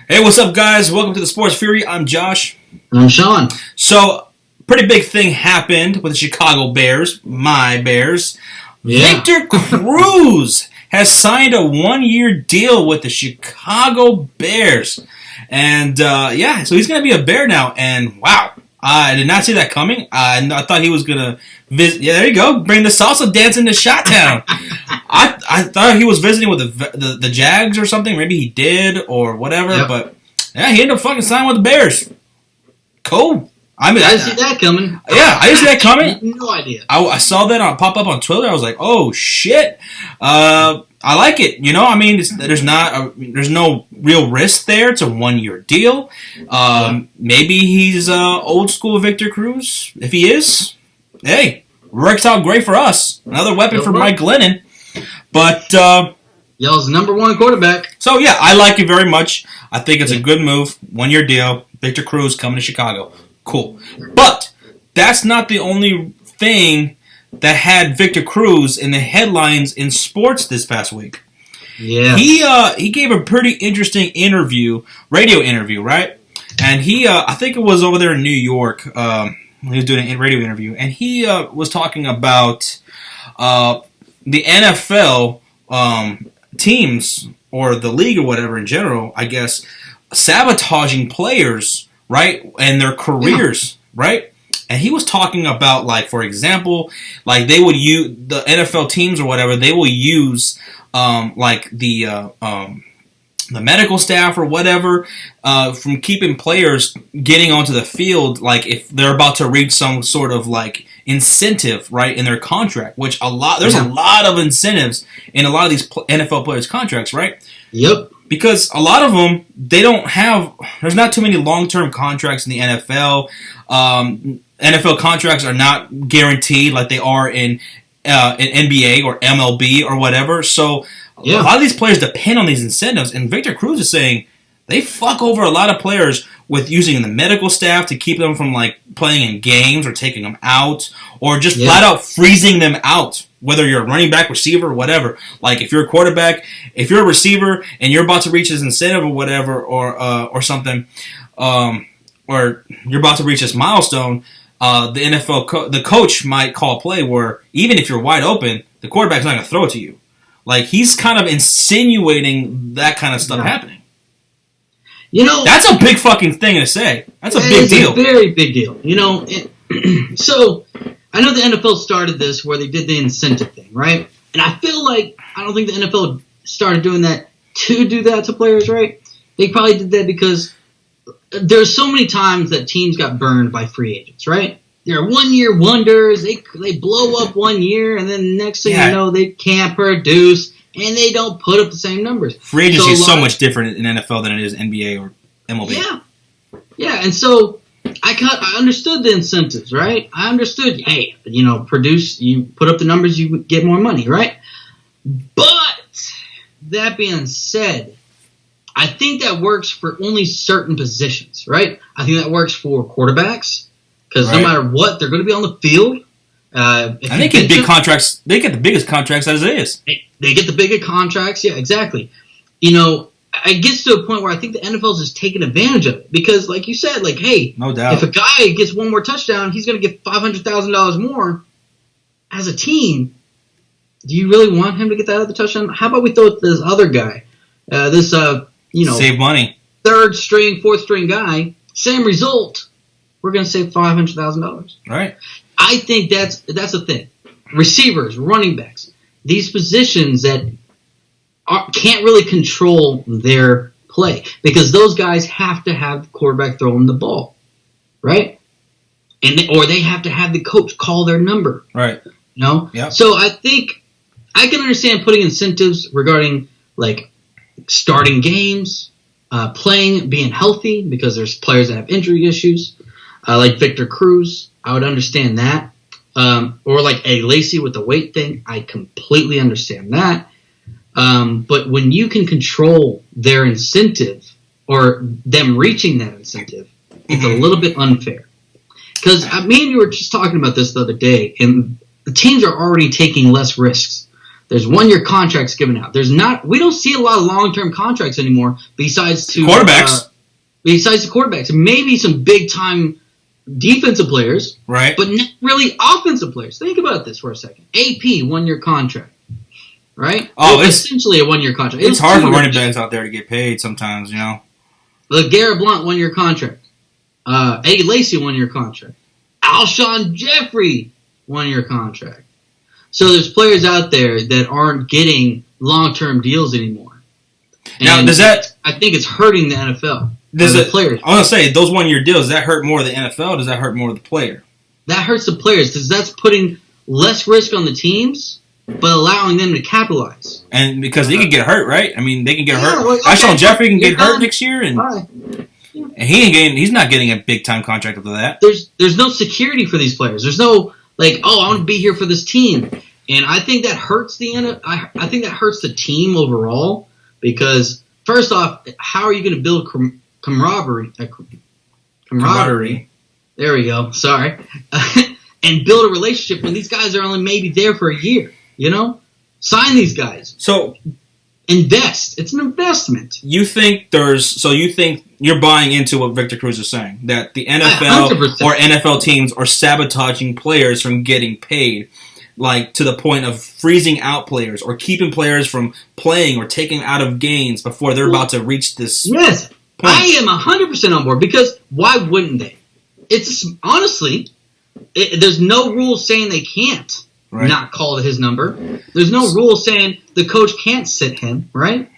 Hey, what's up, guys? Welcome to the Sports Fury. I'm Josh. And I'm Sean. So, pretty big thing happened with the Chicago Bears, my Bears. Yeah. Victor Cruz has signed a one-year deal with the Chicago Bears. And, so he's going to be a Bear now. And, wow, I did not see that coming. I thought he was going to visit. Yeah, there you go. Bring the salsa dancing to Shot-Town. I thought he was visiting with the Jags or something. Maybe he did or whatever. Yep. But, yeah, he ended up fucking signing with the Bears. Cool. I didn't see that coming. Yeah, I didn't see that coming. No idea. I saw that pop up on Twitter. I was like, oh, shit. I like it. You know, I mean, there's no real risk there. It's a one-year deal. Maybe he's old school Victor Cruz. If he is, works out great for us. Another weapon for Mike Glennon. But Yell's number one quarterback. So yeah, I like it very much. I think it's a good move. 1-year deal. Victor Cruz coming to Chicago. Cool. But that's not the only thing that had Victor Cruz in the headlines in sports this past week. Yeah. He gave a pretty interesting radio interview, right? And I think it was over there in New York. He was doing a radio interview, and he was talking about the NFL teams or the league or whatever in general, I guess, sabotaging players, right, and their careers, right? And he was talking about, like, for example, like they would use the NFL teams or whatever, they will use like the medical staff or whatever from keeping players getting onto the field, like if they're about to reach some sort of like incentive, right, in their contract, which there's a lot of incentives in a lot of these NFL players' contracts, right? Yep. Because a lot of them, there's not too many long-term contracts in the NFL. NFL contracts are not guaranteed like they are in NBA or MLB or whatever. So a lot of these players depend on these incentives. And Victor Cruz is saying they fuck over a lot of players with using the medical staff to keep them from like playing in games or taking them out or just flat out freezing them out. Whether you're a running back, receiver, or whatever. Like if you're a quarterback, if you're a receiver and you're about to reach this incentive or whatever, or something, or you're about to reach this milestone, the NFL the coach might call a play where even if you're wide open, the quarterback's not going to throw it to you. Like he's kind of insinuating that kind of stuff happening. You know, that's a big fucking thing to say. That's a big deal. It's a very big deal. You know, so I know the NFL started this where they did the incentive thing, right? And I feel like I don't think the NFL started doing that to do that to players, right? They probably did that because there's so many times that teams got burned by free agents, right? They're 1-year wonders. They blow up 1 year, and then next thing you know, they can't produce, and they don't put up the same numbers. Free agency is so much different in NFL than it is NBA or MLB. Yeah, and so I understood the incentives, right? I understood, hey, produce, you put up the numbers, you get more money, right? But that being said, I think that works for only certain positions, right? I think that works for quarterbacks because no matter what, they're going to be on the field. And they get big contracts. They get the biggest contracts as it is. They get the bigger contracts. Yeah, exactly. It gets to a point where I think the NFL is just taking advantage of it because, like you said, like, hey, no doubt, if a guy gets one more touchdown, he's going to get $500,000 more as a team. Do you really want him to get that other touchdown? How about we throw it to this other guy, save money, third string, fourth string guy, same result. We're going to save $500,000. Right. I think that's the thing. Receivers, running backs, these positions that can't really control their play because those guys have to have the quarterback throwing the ball, right? Or they have to have the coach call their number, right? Yeah. So I think I can understand putting incentives regarding like starting games, playing, being healthy because there's players that have injury issues, like Victor Cruz. I would understand that, or like a Lacey with the weight thing. I completely understand that. But when you can control their incentive or them reaching that incentive, it's a little bit unfair. Because me and you were just talking about this the other day, and the teams are already taking less risks. There's 1-year contracts given out. We don't see a lot of long-term contracts anymore besides quarterbacks. Besides the quarterbacks. Maybe some big-time defensive players. Right. But not really offensive players. Think about this for a second. AP, 1-year contract. Right? Oh, it's essentially a 1-year contract. It's hard for running backs out there to get paid sometimes, you know. LeGarrette Blount, 1-year contract. Eddie Lacy, 1-year contract. Alshon Jeffrey, 1-year contract. So there's players out there that aren't getting long-term deals anymore. And now, does that? I think it's hurting the NFL. Does the players? I want to say those 1-year deals. Does that hurt more the NFL? Or does that hurt more the player? That hurts the players because that's putting less risk on the teams, but allowing them to capitalize. And because they can get hurt, right? I mean, they can get hurt. Well, Alshon Jeffrey can get hurt next year, and Bye. and he's not getting a big time contract after that. There's no security for these players. There's no I want to be here for this team, and I think that hurts I think that hurts the team overall because first off, how are you going to build camaraderie? There we go. Sorry, and build a relationship when these guys are only maybe there for a year. You know, sign these guys. So invest. It's an investment. You think you're buying into what Victor Cruz is saying, that the NFL 100%. or NFL teams are sabotaging players from getting paid, like to the point of freezing out players or keeping players from playing or taking out of games before they're about to reach this. Yes, point. I am 100% on board because why wouldn't they? It's honestly, there's no rule saying they can't. Right. Not call his number. There's no rule saying the coach can't sit him, right?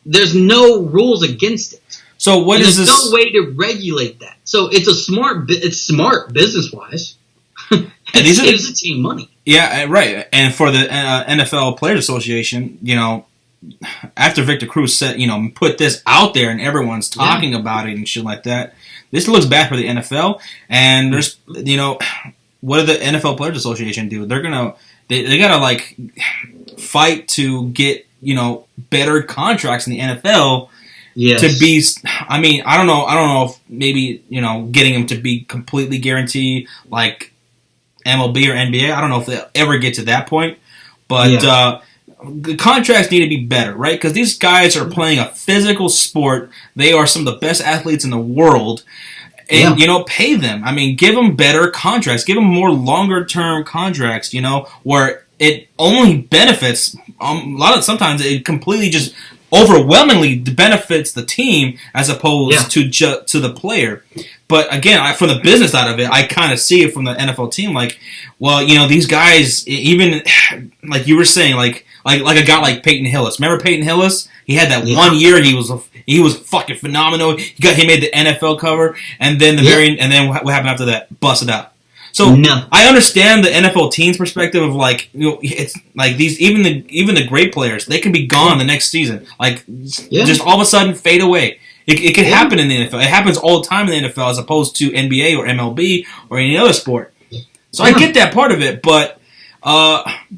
There's no rules against it. So what is this? There's no way to regulate that. So it's it's smart business wise. It saves the team money. Yeah, right. And for the NFL Players Association, you know, after Victor Cruz said, you know, put this out there and everyone's talking about it and shit like that, this looks bad for the NFL. And there's, you know, what did the NFL Players Association do? They're gonna they gotta like fight to get, you know, better contracts in the NFL. Yes. To be, I mean, I don't know if maybe, you know, getting them to be completely guaranteed like MLB or NBA. I don't know if they'll ever get to that point, but the contracts need to be better, right? Because these guys are playing a physical sport. They are some of the best athletes in the world. And, you know, pay them. I mean, give them better contracts. Give them more longer-term contracts, you know, where it only benefits, sometimes it completely just overwhelmingly benefits the team as opposed to the player. But again, from the business side of it, I kind of see it from the NFL team. Like, well, you know, these guys, even like you were saying, like a guy like Peyton Hillis. Remember Peyton Hillis? He had that 1 year. He was fucking phenomenal. He made the NFL cover, and then what happened after that? Busted out. So I understand the NFL team's perspective of like, you know, it's like these even the great players, they can be gone the next season. Like just all of a sudden fade away. It can happen in the NFL. It happens all the time in the NFL as opposed to NBA or MLB or any other sport. So I get that part of it, but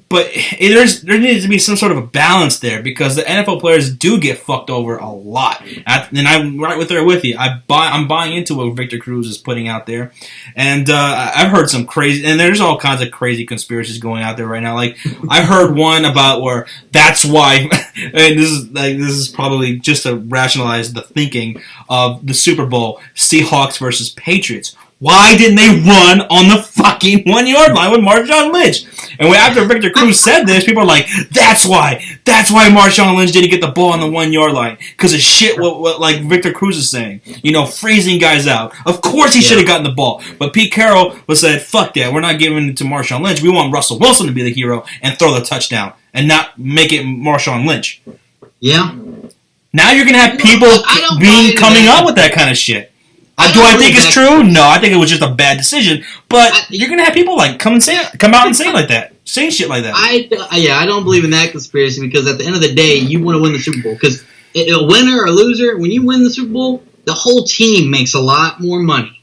there needs to be some sort of a balance there because the NFL players do get fucked over a lot. And I'm right there with you. I'm buying into what Victor Cruz is putting out there, and I've heard some crazy. And there's all kinds of crazy conspiracies going out there right now. Like I've heard one about where that's why. And this is probably just to rationalize the thinking of the Super Bowl: Seahawks versus Patriots. Why didn't they run on the fucking 1 yard line with Marshawn Lynch? And after Victor Cruz said this, people are like, that's why Marshawn Lynch didn't get the ball on the 1 yard line. Because of shit what like Victor Cruz is saying. You know, freezing guys out. Of course he should have gotten the ball. But Pete Carroll said, fuck that, we're not giving it to Marshawn Lynch. We want Russell Wilson to be the hero and throw the touchdown. And not make it Marshawn Lynch. Yeah. Now you're going to have people coming up with that kind of shit. Do I think it's true? No, I think it was just a bad decision. But you're gonna have people like come out and say like that, saying shit like that. I don't believe in that conspiracy because at the end of the day, you want to win the Super Bowl because a winner or a loser, when you win the Super Bowl, the whole team makes a lot more money.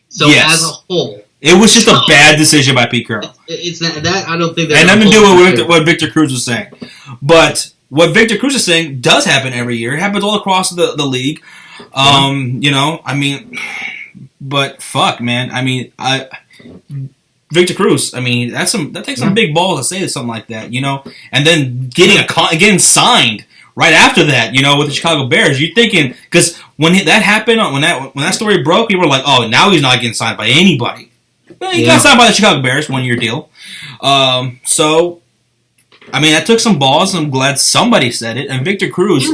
So as a whole, it was just a bad decision by Pete Carroll. It's that I don't think that. And nothing to do with what Victor Cruz was saying, but what Victor Cruz is saying does happen every year. It happens all across the league. You know, I mean, but fuck, man. I mean, Victor Cruz. I mean, that takes some big balls to say something like that, and then getting signed right after that, with the Chicago Bears. You're thinking, because when that happened, when that story broke, people were like, oh, now he's not getting signed by anybody. Well, he got signed by the Chicago Bears, 1-year deal. So, I mean, that took some balls. I'm glad somebody said it. And Victor Cruz,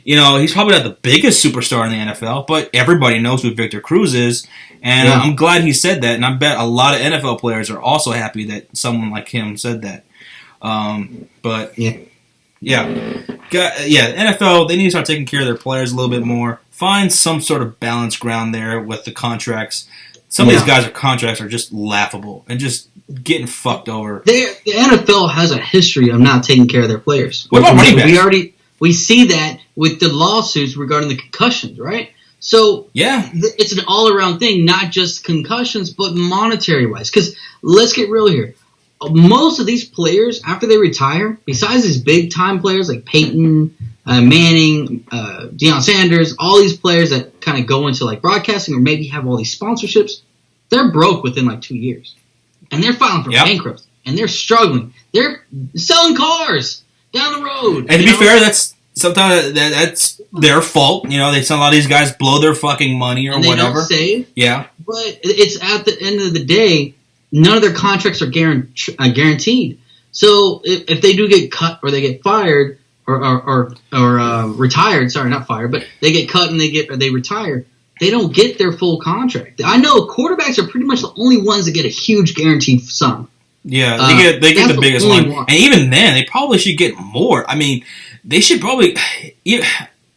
he's probably not the biggest superstar in the NFL, but everybody knows who Victor Cruz is. And I'm glad he said that. And I bet a lot of NFL players are also happy that someone like him said that. But, NFL, they need to start taking care of their players a little bit more. Find some sort of balanced ground there with the contracts. Some of these guys' contracts are just laughable and just getting fucked over. The NFL has a history of not taking care of their players. What about running backs? We see that with the lawsuits regarding the concussions, right? So it's an all-around thing, not just concussions, but monetary-wise. Because let's get real here. Most of these players, after they retire, besides these big-time players like Peyton, Manning, Deion Sanders, all these players that kind of go into like broadcasting or maybe have all these sponsorships, they're broke within like 2 years. And they're filing for bankruptcy. And they're struggling. They're selling cars down the road. And to be fair, that's sometimes that's their fault. They a lot of these guys blow their fucking money or and they whatever. Don't save. Yeah. But it's at the end of the day, none of their contracts are guaranteed. So if they do get cut or they get fired or retired, sorry, not fired, but they get cut and they retire, they don't get their full contract. I know quarterbacks are pretty much the only ones that get a huge guaranteed sum. Yeah, they get the biggest one. And even then, they probably should get more. I mean, they should probably...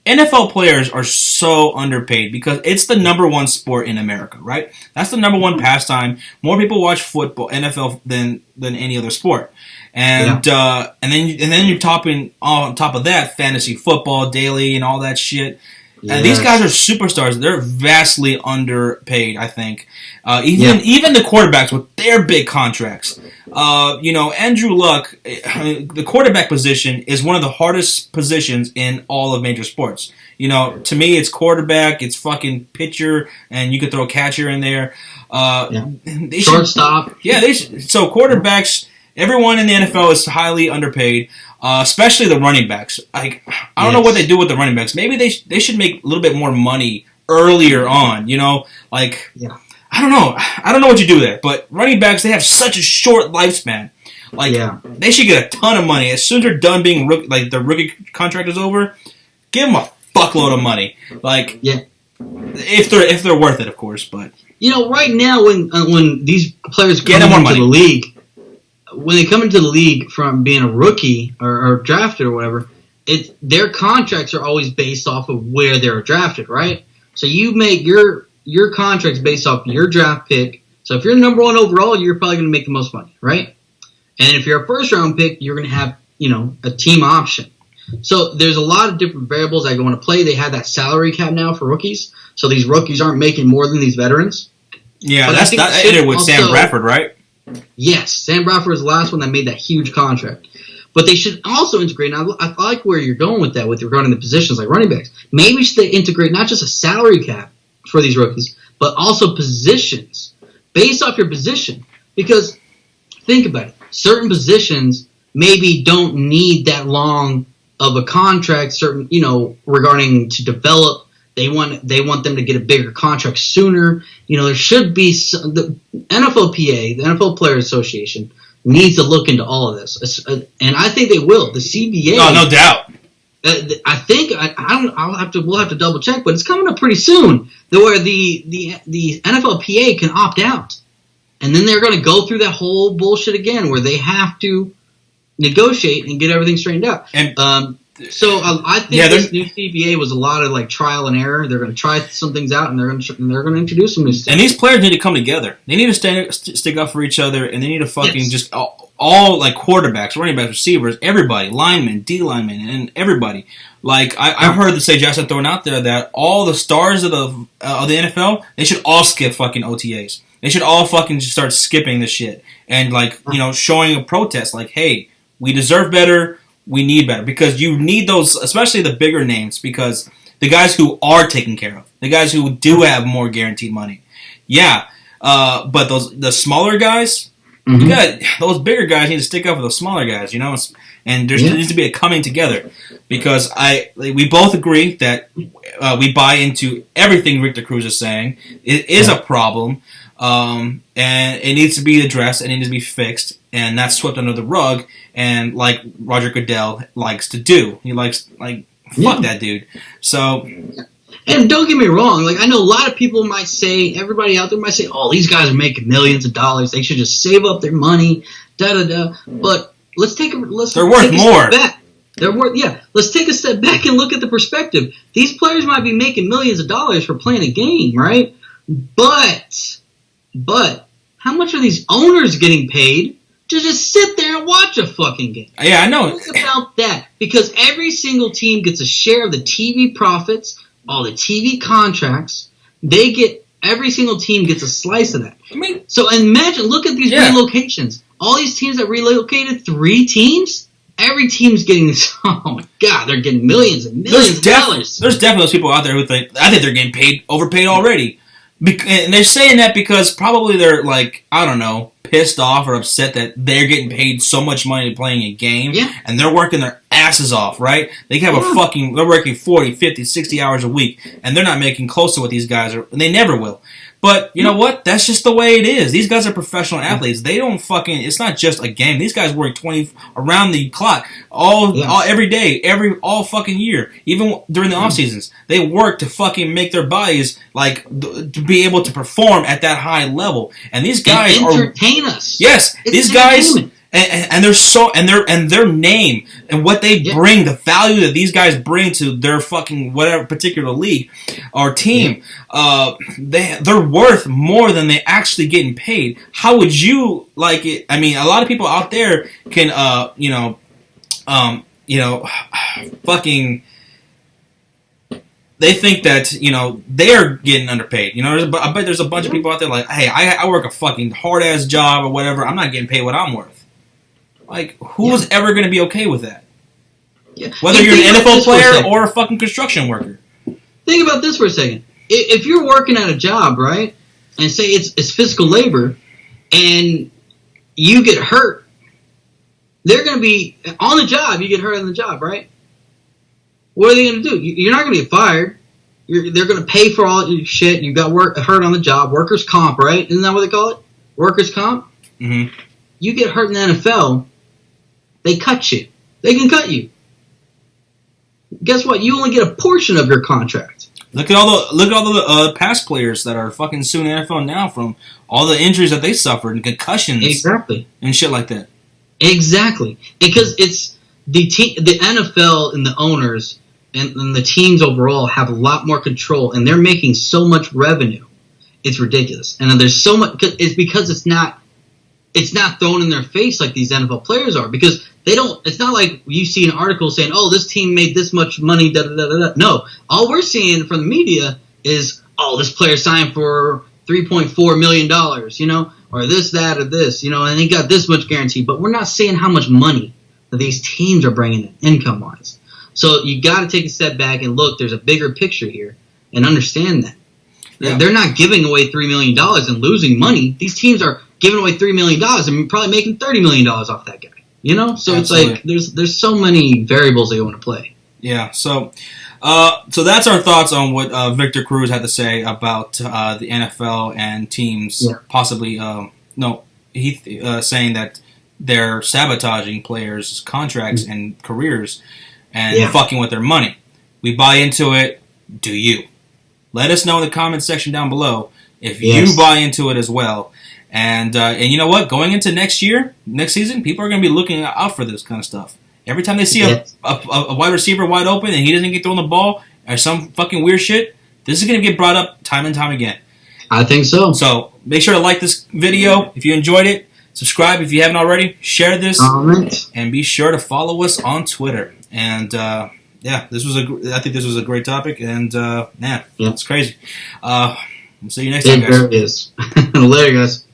NFL players are so underpaid because it's the number one sport in America, right? That's the number one pastime. More people watch football, NFL, than any other sport. And then you're topping on top of that fantasy football daily and all that shit. Yes. And these guys are superstars. They're vastly underpaid, I think. Even the quarterbacks with their big contracts. Andrew Luck, the quarterback position is one of the hardest positions in all of major sports. To me, it's quarterback, it's fucking pitcher, and you could throw catcher in there. Shortstop. So quarterbacks, everyone in the NFL is highly underpaid. Especially the running backs. I don't know what they do with the running backs. Maybe they should make a little bit more money earlier on. I don't know. I don't know what you do there. But running backs, they have such a short lifespan. They should get a ton of money as soon as they're done being the rookie contract is over. Give them a fuckload of money. If they're worth it, of course. But right now when these players come into the league. When they come into the league from being a rookie or drafted or whatever, their contracts are always based off of where they're drafted, right? So you make your contracts based off your draft pick. So if you're number one overall, you're probably going to make the most money, right? And if you're a first round pick, you're going to have a team option. So there's a lot of different variables that go into play. They have that salary cap now for rookies, so these rookies aren't making more than these veterans. Yeah, but that ended with Sam Bradford, right? Yes, Sam Bradford was the last one that made that huge contract. But they should also integrate, and I like where you're going with that with regarding the positions like running backs. Maybe should they integrate not just a salary cap for these rookies, but also positions based off your position. Because think about it. Certain positions maybe don't need that long of a contract, regarding to develop. They want them to get a bigger contract sooner. There should be the NFLPA, the NFL Players Association, needs to look into all of this, and I think they will. The CBA, no doubt. I think we'll have to double check, but it's coming up pretty soon, where the NFLPA can opt out, and then they're going to go through that whole bullshit again, where they have to negotiate and get everything straightened out. And so I think this new CBA was a lot of trial and error. They're going to try some things out, and they're going to introduce some new stuff. And these players need to come together. They need to stick up for each other, and they need to fucking just all quarterbacks, running backs, receivers, everybody, linemen, D linemen, and everybody. I've heard the suggestion thrown out there that all the stars of the NFL, they should all skip fucking OTAs. They should all fucking just start skipping this shit and showing a protest hey, we deserve better. We need better, because you need those, especially the bigger names, because the guys who are taken care of, the guys who do have more guaranteed money. Yeah, but the smaller guys, Mm-hmm. You got those bigger guys need to stick up for those smaller guys, you know, and there needs to be a coming together because we both agree that we buy into everything Victor Cruz is saying. It is a problem, and it needs to be addressed and it needs to be fixed, and not swept under the rug. And like Roger Goodell likes to do, he likes fuck that dude. So. And don't get me wrong, like I know a lot of people might say, everybody out there might say, "Oh, these guys are making millions of dollars. They should just save up their money." Da da da. But they're worth more. They're worth Let's take a step back and look at the perspective. These players might be making millions of dollars for playing a game, right? But how much are these owners getting paid to just sit there and watch a fucking game? Yeah, I know. Think about that, because every single team gets a share of the TV profits. All the TV contracts, every single team gets a slice of that. I mean, so imagine, look at these relocations. All these teams that relocated, 3 teams, every team's getting, oh my God, they're getting millions and millions of dollars. There's definitely those people out there who think they're getting overpaid already. And they're saying that because probably they're like, I don't know, pissed off or upset that they're getting paid so much money playing a game, and they're working their asses off, right? They have they're working 40, 50, 60 hours a week, and they're not making close to what these guys are, and they never will. But you know what? That's just the way it is. These guys are professional athletes. They don't it's not just a game. These guys work 20 around the clock, all every day, all fucking year, even during the off seasons. They work to fucking make their bodies to be able to perform at that high level. And these guys entertain us. Yes, these guys. And their name and what they bring, the value that these guys bring to their fucking whatever particular league or team, they're worth more than they actually getting paid. How would you like it? I mean, a lot of people out there can, fucking. They think that, they're getting underpaid. I bet there's a bunch of people out there like, hey, I work a fucking hard-ass job or whatever. I'm not getting paid what I'm worth. Like, who's ever going to be okay with that? Yeah. Whether you're an NFL player or a fucking construction worker. Think about this for a second. If you're working at a job, right, and say it's physical labor, and you get hurt, they're going to be on the job. You get hurt on the job, right? What are they going to do? You're not going to get fired. They're going to pay for all your shit. You got hurt on the job. Workers' comp, right? Isn't that what they call it? Workers' comp? Mm-hmm. You get hurt in the NFL, they cut you. They can cut you. Guess what? You only get a portion of your contract. Look at all the past players that are fucking suing the NFL now from all the injuries that they suffered and concussions, and shit like that. Exactly, because it's the NFL and the owners and the teams overall have a lot more control, and they're making so much revenue. It's ridiculous, and there's so much. It's because it's not thrown in their face like these NFL players are, because they don't. It's not like you see an article saying, "Oh, this team made this much money." Da, da, da, da. No, all we're seeing from the media is, "Oh, this player signed for $3.4 million," or this, that, or this, and he got this much guaranteed. But we're not seeing how much money that these teams are bringing in income wise. So you got to take a step back and look. There's a bigger picture here, and understand that they're not giving away $3 million and losing money. These teams are giving away $3 million and probably making $30 million off that guy. So Absolutely. It's like there's so many variables that go into play. Yeah. So that's our thoughts on what Victor Cruz had to say about the NFL and teams possibly. Saying that they're sabotaging players' contracts and careers and fucking with their money. We buy into it. Do you? Let us know in the comment section down below if you buy into it as well. And you know what? Going into next season, people are going to be looking out for this kind of stuff. Every time they see a wide receiver wide open and he doesn't get thrown the ball or some fucking weird shit, this is going to get brought up time and time again. I think so. So make sure to like this video if you enjoyed it. Subscribe if you haven't already. Share this. And be sure to follow us on Twitter. And I think this was a great topic. And it's crazy. We'll see you next time, guys. There it is. Later, guys.